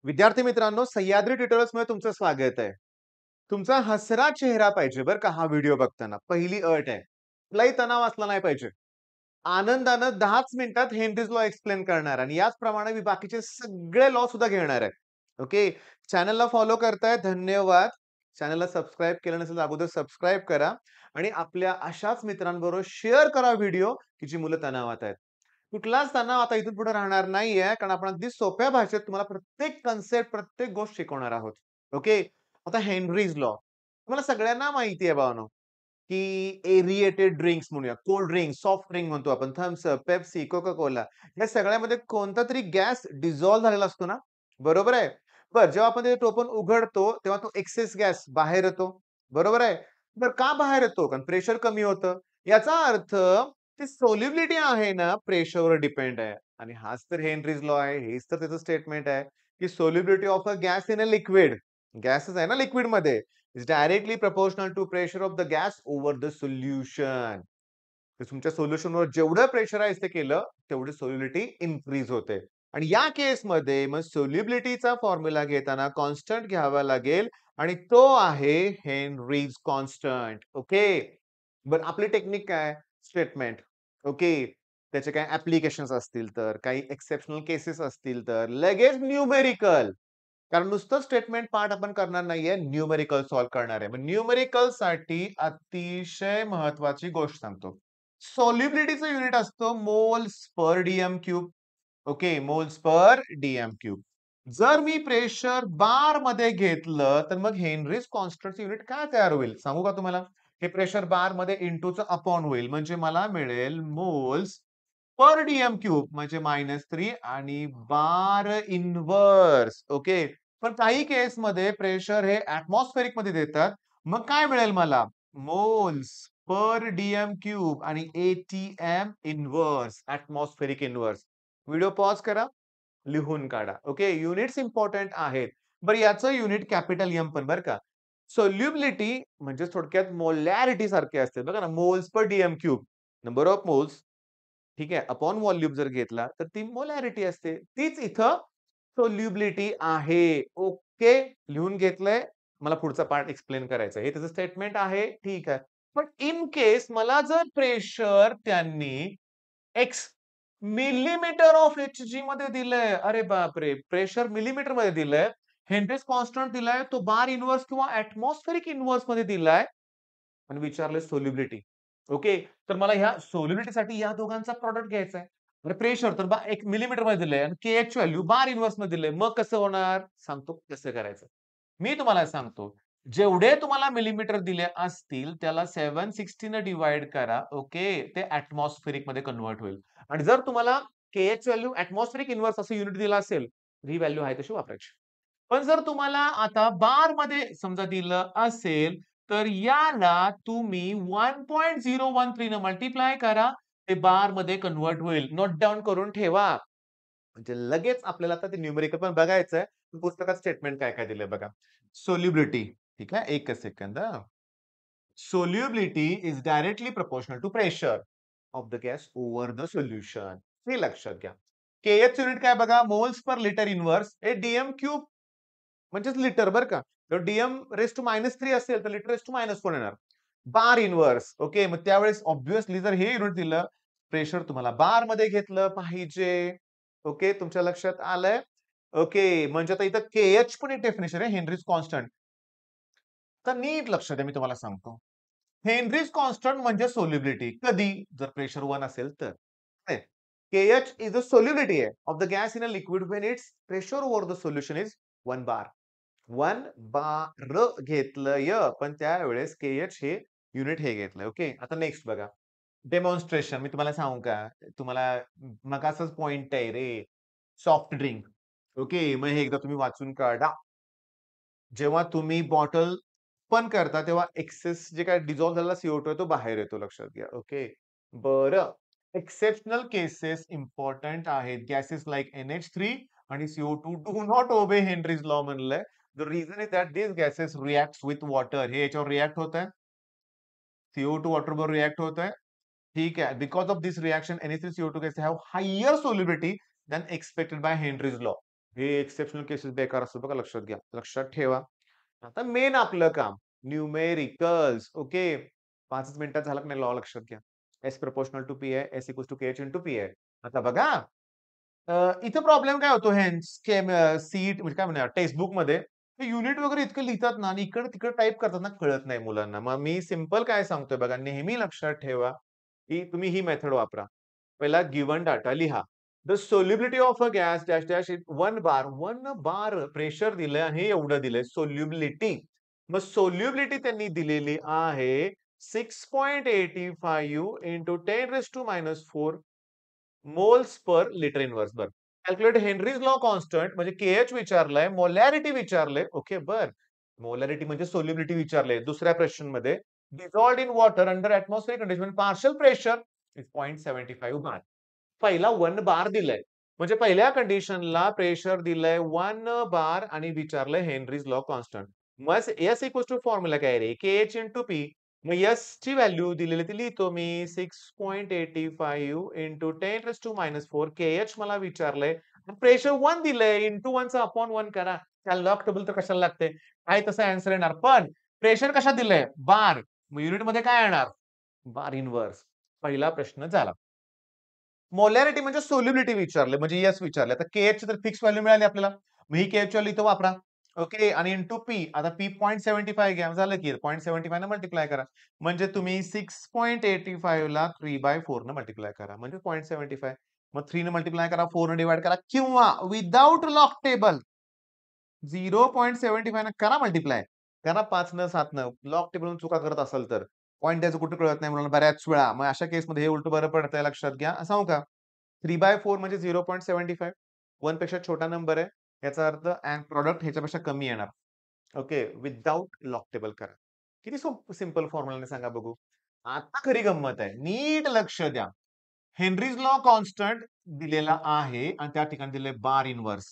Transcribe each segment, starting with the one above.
विद्यार्थी मित्रांनो, सह्याद्री ट्युटोरियल्समध्ये तुमचं स्वागत आहे. तुमचा हसरा चेहरा पाहिजे बरं का हा व्हिडिओ बघताना. पहिली अट आहे. कुठलाही तणाव असला नाही पाहिजे. आनंदानं 10च मिनिटात हेनरीज लॉ एक्सप्लेन करणार आणि याचप्रमाणे मी बाकीचे सगळे लॉ सुद्धा घेणार आहे. ओके. चॅनलला फॉलो करताय धन्यवाद. चॅनलला सबस्क्राईब केलं नसेल तर अगोदर सबस्क्राईब करा आणि आपल्या अशाच मित्रांबरोबर शेअर करा व्हिडिओ की जी मुलं तणावात आहेत. कुठलाच तणाव आता इथून पुढे राहणार नाहीये, कारण आपण अगदी सोप्या भाषेत तुम्हाला प्रत्येक कन्सेप्ट, प्रत्येक गोष्ट शिकवणार आहोत. ओके. आता हेनरीज लॉ. तुम्हाला सगळ्यांना माहिती आहे भावानो, की एरिएटेड ड्रिंक्स म्हणूया, कोल्ड ड्रिंक, सॉफ्ट ड्रिंक म्हणतो आपण, Thums Up, Pepsi, Coca Cola या सगळ्यामध्ये कोणता तरी गॅस डिसॉल्व्ह झालेला असतो ना? बरोबर आहे? बरं, जेव्हा आपण ते टोपण उघडतो, तेव्हा तो एक्सेस गॅस बाहेर येतो. बरोबर आहे? बरं का बाहेर येतो? कारण प्रेशर कमी होतं. याचा अर्थ ती सोल्युबिलिटी आहे ना, प्रेशरवर डिपेंड आहे. आणि हाच तर हेनरीज लॉ आहे. हेच तर त्याचं स्टेटमेंट आहे, की solubility of a gas in a liquid. गॅसच आहे ना लिक्विडमध्ये. Is directly proportional to pressure of the gas over the solution. तर तुमच्या सोल्युशनवर जेवढं प्रेशराइज ते केलं, तेवढी सोल्युबिलिटी इन्क्रीज होते. आणि या केसमध्ये मग सोल्युबिलिटीचा फॉर्म्युला घेताना कॉन्स्टंट घ्यावा लागेल आणि तो आहे हेनरीज कॉन्स्टंट. ओके. बरं आपली टेक्निक काय? स्टेटमेंट. ओके. त्याचे काही ॲप्लिकेशन्स असतील तर, काही एक्सेप्शनल केसेस असतील तर, लगेच न्यूमेरिकल. कारण नुसतं स्टेटमेंट पार्ट आपण करणार नाहीये, न्यूमेरिकल सॉल्व्ह करणार आहे. मग न्यूमेरिकलसाठी अतिशय महत्त्वाची गोष्ट सांगतो. सॉल्युबिलिटीचं युनिट असतं moles per DM cube. Okay, moles per DM cube. जर मी प्रेशर बारमध्ये घेतलं, तर मग हेनरीज कॉन्स्टंटचं युनिट काय तयार होईल? सांगू का तुम्हाला? हे प्रेशर बारमध्ये इंटूचं अपॉन होईल. म्हणजे मला मिळेल मोल्स पर डीएम क्यूब म्हणजे -3 आणि बार इन्व्हर्स. ओके. पण काही केसमध्ये प्रेशर हे एटमॉस्फेरिक मध्ये देतात. मग काय मिळेल मला? मोल्स पर डीएम क्यूब आणि ATM inverse, atmospheric inverse. Video pause करा, लिहून काढा. ओके. युनिट्स इम्पोर्टंट आहेत. बरं याचं युनिट कॅपिटल एम पण बरं का. सोल्युबिलिटी म्हणजे थोडक्यात मोलॅरिटी सारखे असते बघा ना, moles per DM cube. Number of moles ठीक आहे. अपॉन व्हॉल्यूम जर घेतला, तर ती मोलॅरिटी असते. तीच इथं सोल्युबिलिटी आहे. ओके. लिहून घेतलंय. मला पुढचा पार्ट एक्सप्लेन करायचा आहे. हे त्याचं स्टेटमेंट आहे. ठीक आहे. पण इन केस मला जर प्रेशर त्यांनी एक्स मिलीमीटर ऑफ एचजी मध्ये दिलंय. अरे बापरे! प्रेशर मिलीमीटरमध्ये दिलंय. हेनरीज कॉन्स्टंट दिलाय. तो बार इन्व्हर्स किंवा एटमॉस्फेरिक इन्व्हर्स मध्ये दिलाय. आणि विचारलंय सोल्युबिलिटी. ओके. तर मला ह्या सोल्युबिलिटीसाठी या दोघांचा प्रॉडक्ट घ्यायचा आहे. बरं प्रेशर तर एक मिलीमीटरमध्ये दिलंय आणि केएच व्हॅल्यू बार इन्व्हर्समध्ये दिलंय. मग कसं होणार? सांगतो कसं करायचं. मी तुम्हाला सांगतो. जेवढे तुम्हाला मिलीमीटर दिले असतील त्याला 760 ने डिव्हाईड करा. ओके. ते एटमॉस्फेरिकमध्ये कन्व्हर्ट होईल. आणि जर तुम्हाला केएच व्हॅल्यू एटमॉस्फेरिक इन्व्हर्स असं युनिट दिलं असेल, तर ही व्हॅल्यू आहे तशी वापरायची. पण जर तुम्हाला आता बारमध्ये समजा दिलं असेल, तर याला तुम्ही 1.013 न मल्टिप्लाय करा. ते बारमध्ये कन्व्हर्ट होईल. नोट डाउन करून ठेवा. म्हणजे लगेच आपल्याला आता ते न्यूमेरिकल पण बघायचंय. पुस्तकात स्टेटमेंट काय-काय दिलंय बघा. सोल्युबिलिटी ठीक आहे. एकच सेकंद हां. Solubility is directly proportional to pressure of the gas over the solution. हे लक्षात घ्या. केएच युनिट काय बघा मोल्स पर लिटर इन्व्हर्स हे डीएम क्यूब म्हणजेच लिटर बरं का. तर डीएम रेज टू -3 असेल तर लिटर रेज टू -4 येणार. बार इन्व्हर्स ओके. मग त्यावेळेस ऑब्व्हियसली जर हे युनिट दिलं, प्रेशर तुम्हाला बारमध्ये घेतलं पाहिजे. ओके. तुमच्या लक्षात आलंय? ओके. म्हणजे आता इथं केएच पण एक डेफिनिशन आहे हेनरीज कॉन्स्टंट. तर नीट लक्ष द्या मी तुम्हाला सांगतो. हेनरीज कॉन्स्टंट म्हणजे सोल्युबिलिटी. कधी? जर प्रेशर 1 असेल तर. काय? केएच इज अ सोल्युबिलिटी आहे of the gas in a liquid when it's pressure over the solution is 1 बार. 1 बार घेतलंय, पण त्यावेळेस केएच हे युनिट हे घेतलंय. ओके. आता नेक्स्ट बघा. डेमॉन्स्ट्रेशन मी तुम्हाला सांगू का? तुम्हाला मगाचाच पॉइंट आहे रे. Soft drink. ओके. मग हे एकदा तुम्ही वाचून काढा. जेव्हा तुम्ही बॉटल ओपन करता, तेव्हा एक्सेस जे काही डिसॉल्व्ह झालेला CO2 आहे, तो बाहेर येतो लक्षात घ्या. ओके. बरं. एक्सेप्शनल केसेस इम्पोर्टंट आहेत. गॅसेस लाइक NH3 आणि CO2 do not obey Henry's law म्हणलंय. The reason is that these gases reacts with water. हे याच्यावर रिएक्ट होतंय. CO2 वॉटर बरोबर रिएक्ट होतंय. ठीक आहे. Because of this reaction NH3 CO2 gases have higher solubility than expected by Henry's law. हे exceptional cases बेकार असतात बघा लक्षात घ्या. लक्षात ठेवा. आता मेन आपलं काम न्यूमेरिकल्स. ओके. 5च मिनिटात झालं की नाही लॉ लक्षात घ्या. एस प्रोपोर्शनल टू पी आहे. S equals to KH into P आहे. आता बघा इथं प्रॉब्लेम काय होतो हे सीट म्हणजे काय म्हणूया टेक्स्ट बुकमध्ये ते युनिट वगैरे इतकं लिहितात ना आणि इकडं-तिकडं टाइप करतात ना कळत नाही मुलांना. मग मी सिंपल काय सांगतोय बघा, नेहमी लक्षात ठेवा, की तुम्ही ही मेथड वापरा. पहिला गिव्हन डाटा लिहा. The solubility of a gas dash dash is 1 bar. 1 bar pressure दिलंय आणि हे एवढं दिलंय सोल्युबिलिटी. मग सोल्युबिलिटी त्यांनी दिलेली आहे 6.85 into 10⁻⁻4 moles per litre inverse बरं. कॅल्क्युलेट हेनरीज लॉ कॉन्स्टंट म्हणजे केएच विचारलंय, मोलॅरिटी विचारलंय. ओके बरं. मोलॅरिटी म्हणजे सोल्युबिलिटी विचारलंय. दुसऱ्या क्वेशनमध्ये dissolved in water under atmospheric condition partial pressure is 0.75 bar. पहिला 1 बार दिलंय. म्हणजे पहिल्या कंडिशनला प्रेशर दिलंय 1 बार आणि विचारलंय हेनरीज लॉ कॉन्स्टंट. मग एस इक्वॉल्स टू फॉर्म्युला काय रे? KH into P. मग एसची व्हॅल्यू दिलेली ती लिहितो मी 6.85 इंटू 10⁻⁻4 केएच मला विचारलंय. प्रेशर 1 दिलंय. इंटू 1 चा अपॉन 1 करा. त्याला लॉग टेबल तर कशाला लागते? आहे तसं आन्सर येणार. पण प्रेशर कशात दिलंय? बार. मग युनिटमध्ये काय येणार? बार इन्व्हर्स. पहिला प्रश्न झाला. मोलॅरिटी म्हणजे सोल्युबिलिटी विचारले म्हणजे येस विचारले. आता केएच तर फिक्स व्हॅल्यू मिळाली आपल्याला. मग ही केएच व्हॅल्यू इथं वापरा. ओके आणि इंटू पी. आता पी 0.75 घ्या. झालं की 0.75 ने मल्टिप्लाय करा. म्हणजे तुम्ही 6.85 ला 3/4 ने मल्टिप्लाय करा. म्हणजे 0.75. मग 3 ने मल्टिप्लाय करा, 4 ने डिव्हाईड करा किंवा विथआऊट लॉग टेबल 0.75 ने करा मल्टिप्लाय. करा 5 न 7 न. लॉग टेबलवरून चुका करत असाल तर. पॉइंट द्यायचं कुठे कळत नाही म्हणून बऱ्याच वेळा. मग अशा केसमध्ये हे उलटं बरं पडतंय लक्षात घ्या. सांगू का? 3/4 म्हणजे 0.75 1 पेक्षा छोटा नंबर आहे. याचा अर्थ अँड प्रॉडक्ट ह्याच्यापेक्षा कमी येणार. ओके. विथआऊट लॉग टेबल करा. किती सिंपल फॉर्म्युलाने सांगा बघू. आता खरी गंमत आहे. नीट लक्ष द्या. हेनरीज लॉ कॉन्स्टंट दिलेला आहे आणि त्या ठिकाणी दिलंय बार इन्व्हर्स.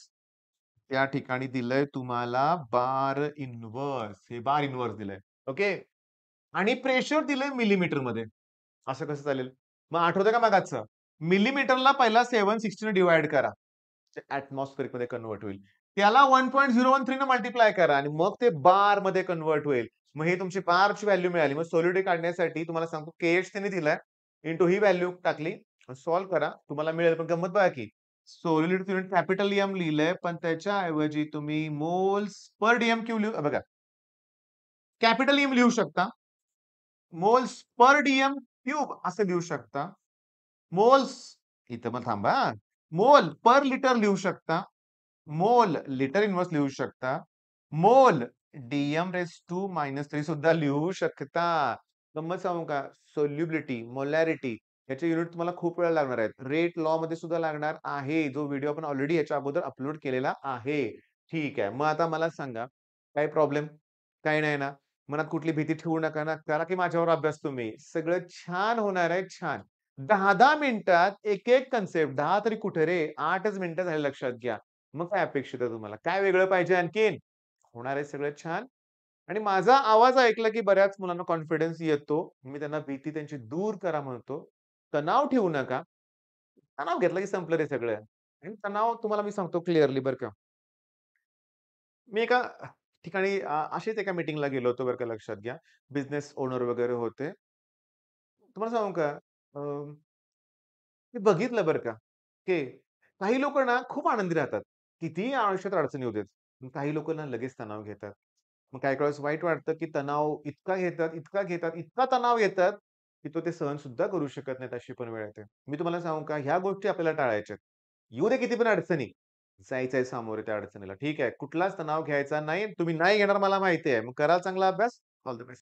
त्या ठिकाणी दिलंय तुम्हाला बार इन्व्हर्स. हे बार इन्व्हर्स दिलंय. ओके. आणि प्रेशर दिलंय मिलीमीटरमध्ये. असं कसं चालेल? मग आठवतंय का मगाचचं? मिलीमीटरला पहिला 760 ने डिव्हाईड करा. एटमॉस्फिअरिकमध्ये कन्व्हर्ट होईल. त्याला 1.013 ने मल्टिप्लाय करा आणि मग ते बारमध्ये कन्व्हर्ट होईल. मग ही तुमची बारची व्हॅल्यू मिळाली. मग सोल्युबिलिटी काढण्यासाठी तुम्हाला सांगतो केएच त्यांनी दिलाय. इंटू ही व्हॅल्यू टाकली. सॉल्व्ह करा. तुम्हाला मिळेल. पण गंमत बघा की सोल्युबिलिटी युनिट कॅपिटल एम लिहिलंय, पण त्याच्याऐवजी तुम्ही मोल्स पर डीएम क्यूब लिहू बघा. कॅपिटल एम लिहू शकता. मोल्स पर डीएम क्यूब असं लिहू शकता. मोल्स इथं मग थांबा हां. मोल पर लिटर लिहू शकता. मोल लिटर इन्व्हर्स लिहू शकता. मोल डीएम रेज टू -3 सुद्धा लिहू शकता. गंमत सांगू का? सोल्युबिलिटी, मोलॅरिटी याचे युनिट तुम्हाला खूप वेळा लागणार आहेत. रेट लॉ मध्ये सुद्धा लागणार आहे. जो व्हिडिओ आपण ऑलरेडी याच्या अगोदर अपलोड केलेला आहे. ठीक आहे. मग आता मला सांगा, काय प्रॉब्लेम? काही नाही ना? मनात कुठली भीती ठेवू नका ना. करा की माझ्यावर अभ्यास तुम्ही. सगळं छान होणार आहे, छान. 10-10 मिनिटात एक-एक कन्सेप्ट 10 तरी कुठे रे? 8च मिनिटं झाले लक्षात घ्या. मग काय अपेक्षित आहे तुम्हाला? काय वेगळं पाहिजे आणखीन? होणार आहे सगळं छान. आणि माझा आवाज ऐकला की बऱ्याच मुलांना कॉन्फिडन्स येतो. मी त्यांना भीती त्यांची दूर करा म्हणतो. तणाव ठेवू नका. तणाव घेतला की संपलं रे सगळं. आणि तणाव तुम्हाला मी सांगतो क्लिअरली बरं का. मी एका ठिकाणी अशीच एका मीटिंगला गेलो होतो बरं का लक्षात घ्या. बिझनेस ओनर वगैरे होते. तुम्हाला सांगू का? मी बघितलं बरं का, की काही लोकं ना खूप आनंदी राहतात. कितीही आयुष्यात अडचणी येऊ देत. काही लोकं ना लगेच तणाव घेतात. मग काही वेळेस वाईट वाटतं, की तणाव इतका घेतात, इतका घेतात, इतका तणाव घेतात, की तो ते सहन सुद्धा करू शकत नाहीत अशी पण वेळ येते. मी तुम्हाला सांगू का ह्या गोष्टी आपल्याला टाळायच्यात. येऊ दे किती पण अडचणी, जायचंय सामोरे त्या अडचणीला. ठीक आहे. कुठलाच तणाव घ्यायचा नाही. तुम्ही नाही घेणार मला माहिती आहे. मग करा चांगला अभ्यास. All the best.